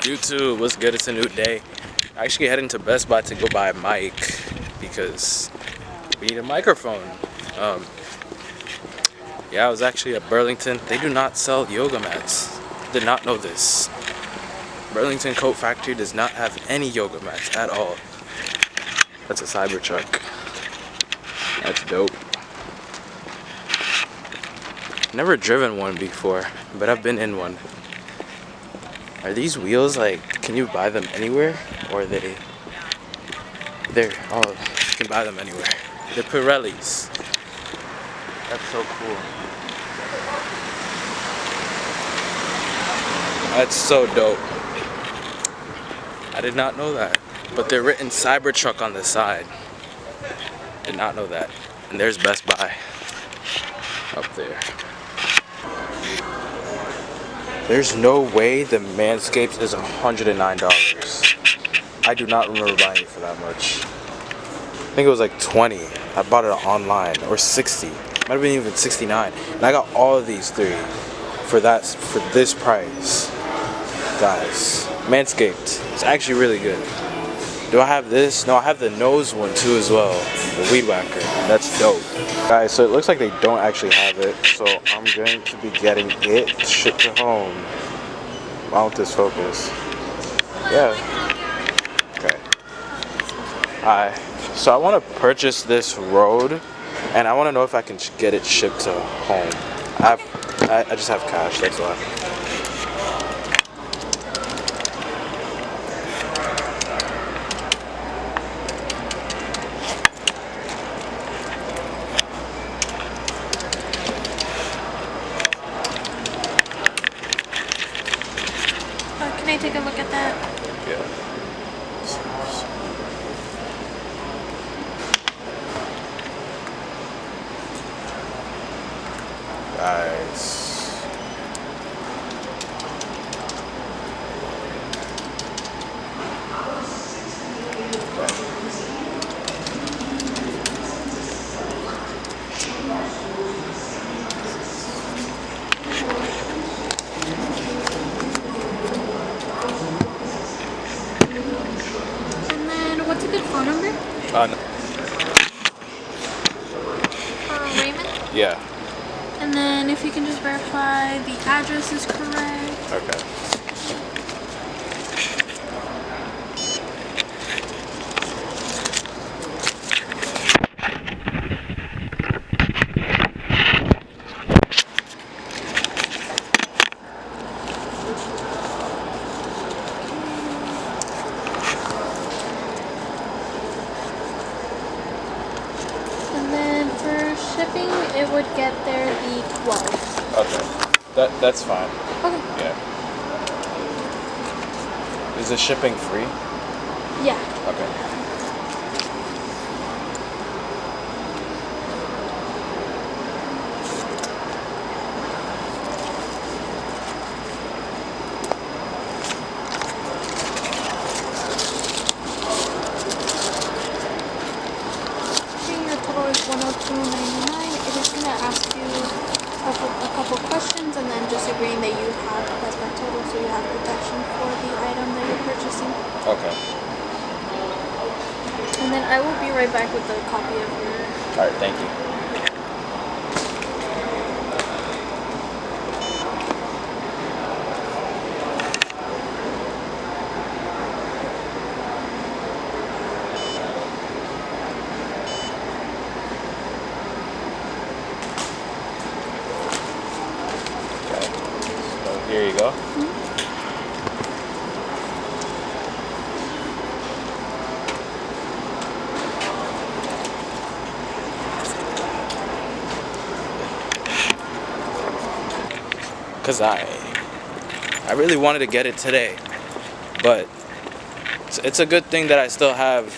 YouTube, what's good? It's a new day. I actually heading to Best Buy to go buy a mic because we need a microphone. Yeah, I was actually at Burlington. They do not sell yoga mats. Did not know this. Burlington Coat Factory does not have any yoga mats at all. That's a Cybertruck. That's dope. Never driven one before, but I've been in one. Are these wheels like, can you buy them anywhere? Or are they're, oh, you can buy them anywhere. They're Pirellis. That's so cool. That's so dope. I did not know that. But they're written Cybertruck on the side. Did not know that. And there's Best Buy up there. There's no way the Manscaped is $109. I do not remember buying it for that much. I think it was like 20. I bought it online, or 60. Might have been even 69. And I got all of these three for this price. Guys, Manscaped. It's actually really good. Do I have this? No, I have the nose one too as well. The Weed Whacker. That's dope. Guys, so it looks like they don't actually have it. So I'm going to be getting it shipped to home. Why won't this focus? Yeah. Okay. Alright. So I want to purchase this Rode. And I want to know if I can get it shipped to home. I just have cash, that's why. Can I take a look at that? Yeah. Guys. What's a good phone number? Raymond? Yeah. And then if you can just verify the address is correct. Okay. Shipping, it would get there the 12th. Okay. That's fine. Okay. Yeah. Is the shipping free? Yeah. Okay. Your total is $102.99. It is going to ask you a couple questions and then just agreeing that you have Best Buy total, so you have protection for the item that you're purchasing. Okay. And then I will be right back with a copy of your... Alright, thank you. Here you go. Cause I really wanted to get it today, but it's a good thing that I still have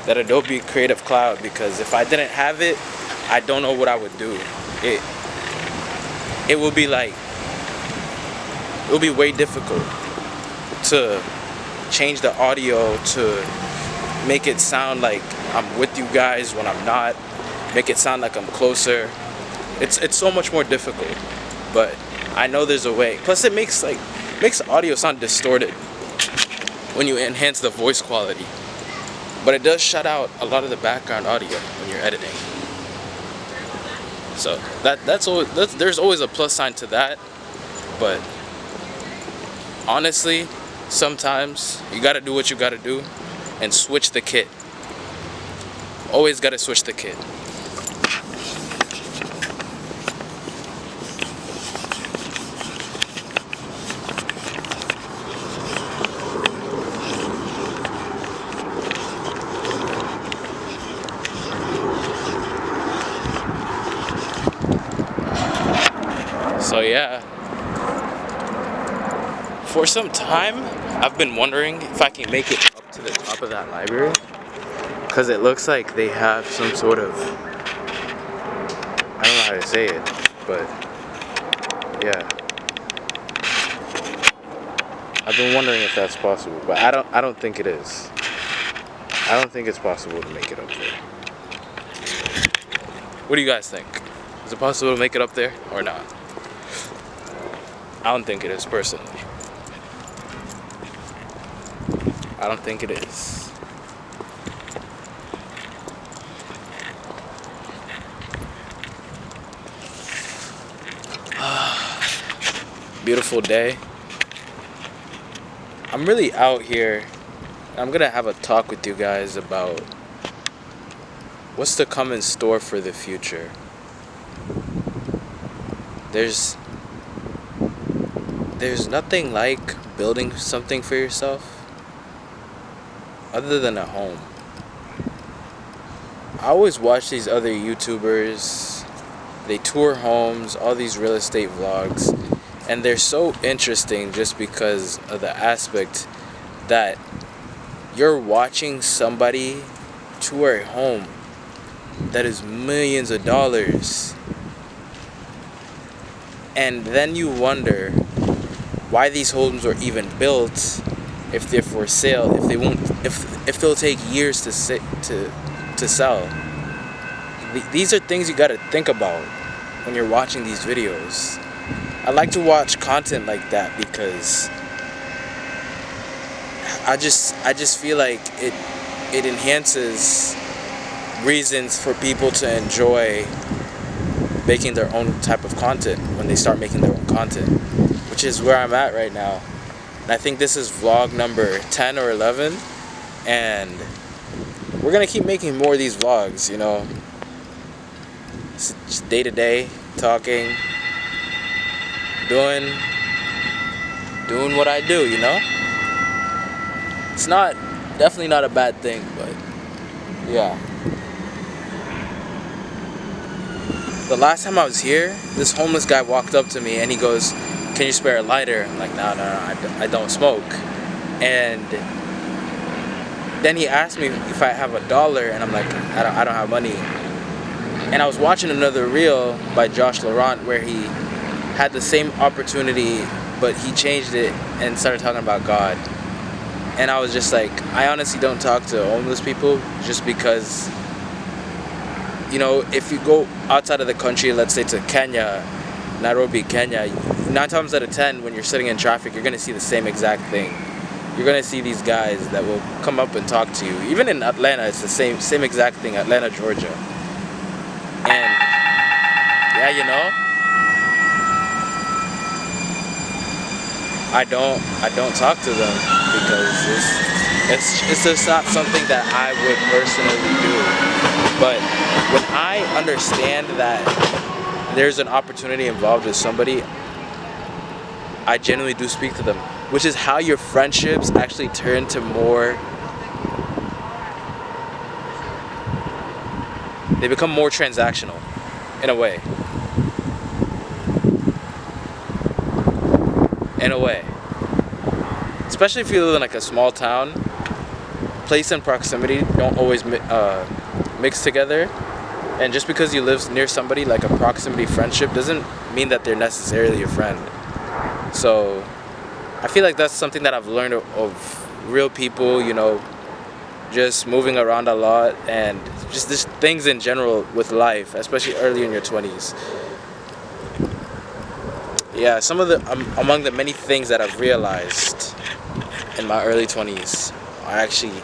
that Adobe Creative Cloud, because if I didn't have it, I don't know what I would do. It will be like, it will be way difficult to change the audio to make it sound like I'm with you guys when I'm not, make it sound like I'm closer. It's so much more difficult, but I know there's a way. Plus it makes like makes the audio sound distorted when you enhance the voice quality. But it does shut out a lot of the background audio when you're editing. So there's always a plus sign to that. But honestly, sometimes you gotta do what you gotta do and switch the kit. Always gotta switch the kit. So yeah, for some time I've been wondering if I can make it up to the top of that library, because it looks like they have some sort of, I don't know how to say it, but yeah, I've been wondering if that's possible, but I don't think it is. I don't think it's possible to make it up there. What do you guys think? Is it possible to make it up there or not? I don't think it is, personally. I don't think it is. Beautiful day. I'm really out here. I'm gonna have a talk with you guys about what's to come in store for the future. There's nothing like building something for yourself other than a home. I always watch these other YouTubers. They tour homes, all these real estate vlogs, and they're so interesting just because of the aspect that you're watching somebody tour a home that is millions of dollars, and then you wonder why these homes were even built if they're for sale, if they'll take years to sell. These are things you gotta think about when you're watching these videos. I like to watch content like that because I just feel like it enhances reasons for people to enjoy making their own type of content when they start making their own content, which is where I'm at right now. And I think this is vlog number 10 or 11, and we're gonna keep making more of these vlogs, you know. It's just day to day talking, doing what I do, you know. It's definitely not a bad thing, but yeah. The last time I was here, this homeless guy walked up to me and he goes, "Can you spare a lighter?" I'm like, no, I don't smoke. And then he asked me if I have $1, and I'm like, I don't have money. And I was watching another reel by Josh Laurent where he had the same opportunity, but he changed it and started talking about God. And I was just like, I honestly don't talk to homeless people just because, you know, if you go outside of the country, let's say to Kenya, Nairobi, Kenya, 9 times out of 10 when you're sitting in traffic, you're going to see the same exact thing. You're going to see these guys that will come up and talk to you. Even in Atlanta, it's the same exact thing, Atlanta, Georgia. And yeah, you know, I don't talk to them because it's just not something that I would personally do. But when I understand that there's an opportunity involved with somebody, I genuinely do speak to them, which is how your friendships actually turn to more, they become more transactional in a way. In a way. Especially if you live in like a small town, place and proximity don't always mix together. And just because you live near somebody, like a proximity friendship doesn't mean that they're necessarily your friend. So I feel like that's something that I've learned of real people, you know, just moving around a lot and just things in general with life, especially early in your 20s. Yeah, some of the among the many things that I've realized in my early 20s are actually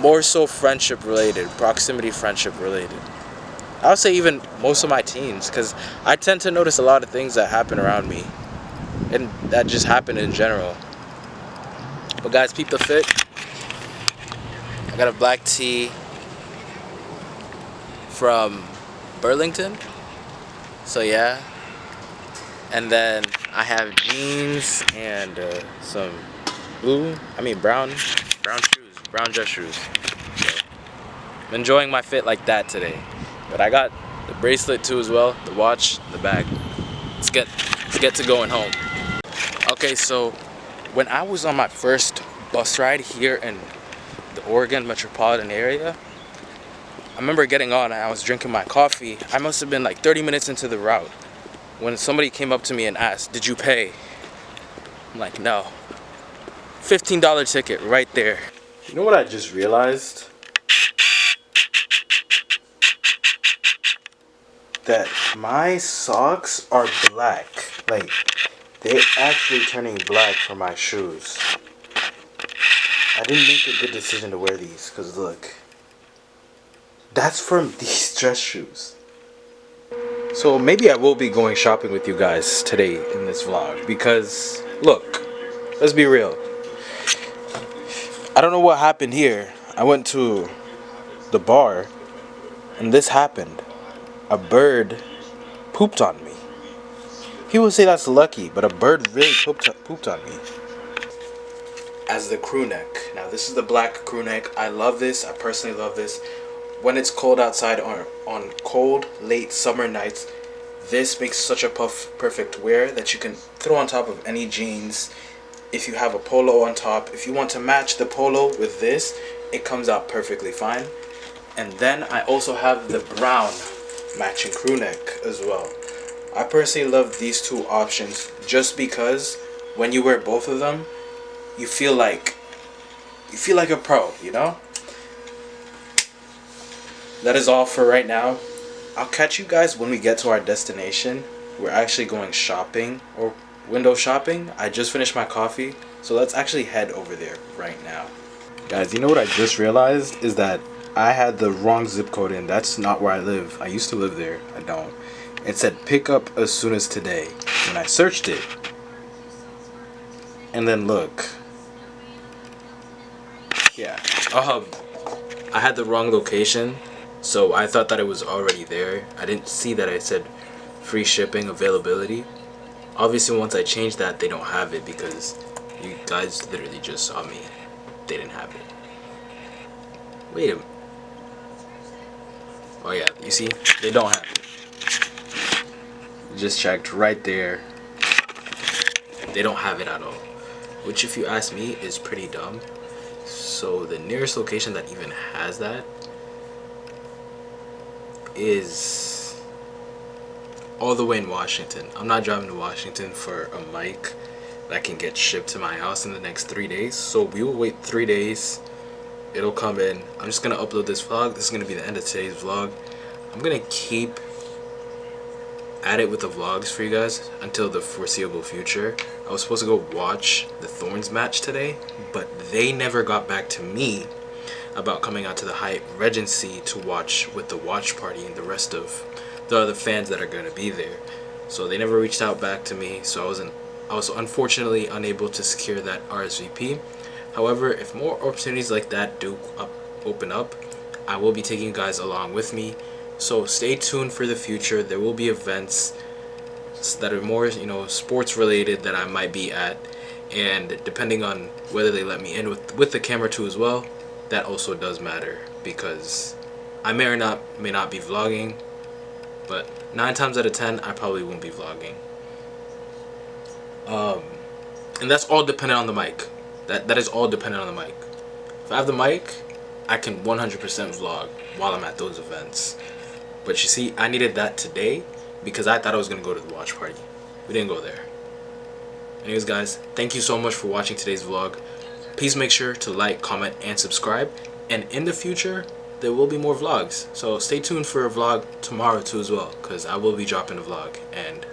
more so friendship related, proximity friendship related. I would say even most of my teens, because I tend to notice a lot of things that happen around me, and that just happen in general. But guys, peep the fit. I got a black tee from Burlington. So yeah. And then I have jeans and some brown shoes, brown dress shoes. So I'm enjoying my fit like that today. But I got the bracelet too as well, the watch, the bag. Let's get to going home. Okay, so when I was on my first bus ride here in the Oregon metropolitan area, I remember getting on and I was drinking my coffee. I must have been like 30 minutes into the route when somebody came up to me and asked, "Did you pay?" I'm like, "No." $15 ticket right there. You know what I just realized? That my socks are black. Like, they're actually turning black for my shoes. I didn't make a good decision to wear these, because look. That's from these dress shoes. So maybe I will be going shopping with you guys today in this vlog, because look, let's be real. I don't know what happened here. I went to the bar and this happened. A bird pooped on me. People say that's lucky, but a bird really pooped on me. As the crew neck. Now this is the black crew neck. I love this. I personally love this. When it's cold outside or on cold, late summer nights, this makes such a perfect wear that you can throw on top of any jeans. If you have a polo on top, if you want to match the polo with this, it comes out perfectly fine. And then I also have the brown matching crew neck as well. I personally love these two options just because when you wear both of them, you feel like a pro, you know? That is all for right now. I'll catch you guys when we get to our destination. We're actually going shopping or window shopping. I just finished my coffee, so let's actually head over there right now. Guys, you know what I just realized is that I had the wrong zip code in. That's not where I live. I used to live there. I don't. It said pick up as soon as today. When I searched it, and then look. Yeah. I had the wrong location. So I thought that it was already there. I didn't see that it said free shipping availability. Obviously once I changed that, they don't have it because you guys literally just saw me. They didn't have it. Wait a minute. Oh yeah, you see? They don't have it. Just checked right there. They don't have it at all. Which if you ask me is pretty dumb. So the nearest location that even has that is all the way in Washington. I'm not driving to Washington for a mic that can get shipped to my house in the next 3 days. So we will wait 3 days. It'll come in. I'm just gonna upload this vlog. This is gonna be the end of today's vlog. I'm gonna keep at it with the vlogs for you guys until the foreseeable future. I was supposed to go watch the Thorns match today, but they never got back to me about coming out to the Hyatt Regency to watch with the watch party and the rest of the other fans that are going to be there. So they never reached out back to me, so I was unfortunately unable to secure that RSVP. However, if more opportunities like that do open up, I will be taking you guys along with me. So stay tuned for the future. There will be events that are more, sports related that I might be at, and depending on whether they let me in with the camera too as well, that also does matter because I may or may not be vlogging, but 9 times out of 10 I probably won't be vlogging. And that's all dependent on the mic. That is all dependent on the mic. If I have the mic, I can 100% vlog while I'm at those events. But you see, I needed that today because I thought I was gonna go to the watch party. We didn't go there. Anyways guys, thank you so much for watching today's vlog. Please make sure to like, comment, and subscribe. And in the future, there will be more vlogs. So stay tuned for a vlog tomorrow too as well, because I will be dropping a vlog. And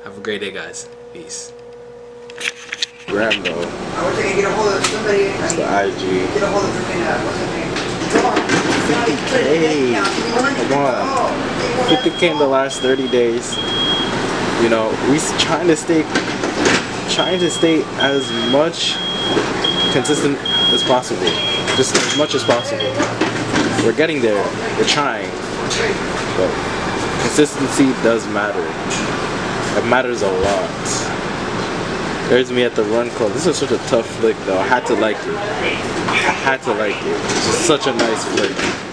Have a great day, guys. Peace. Gram though. I wish I could get a hold of somebody. It's the IG. Get a hold of freaking, what's his name? 50K. Come on. 50K in the last 30 days. You know, we trying to stay as much consistent as possible. Just as much as possible. We're getting there. We're trying. But consistency does matter. It matters a lot. There's me at the Run Club. This is such a tough flick though. I had to like it. I had to like it. It's just such a nice flick.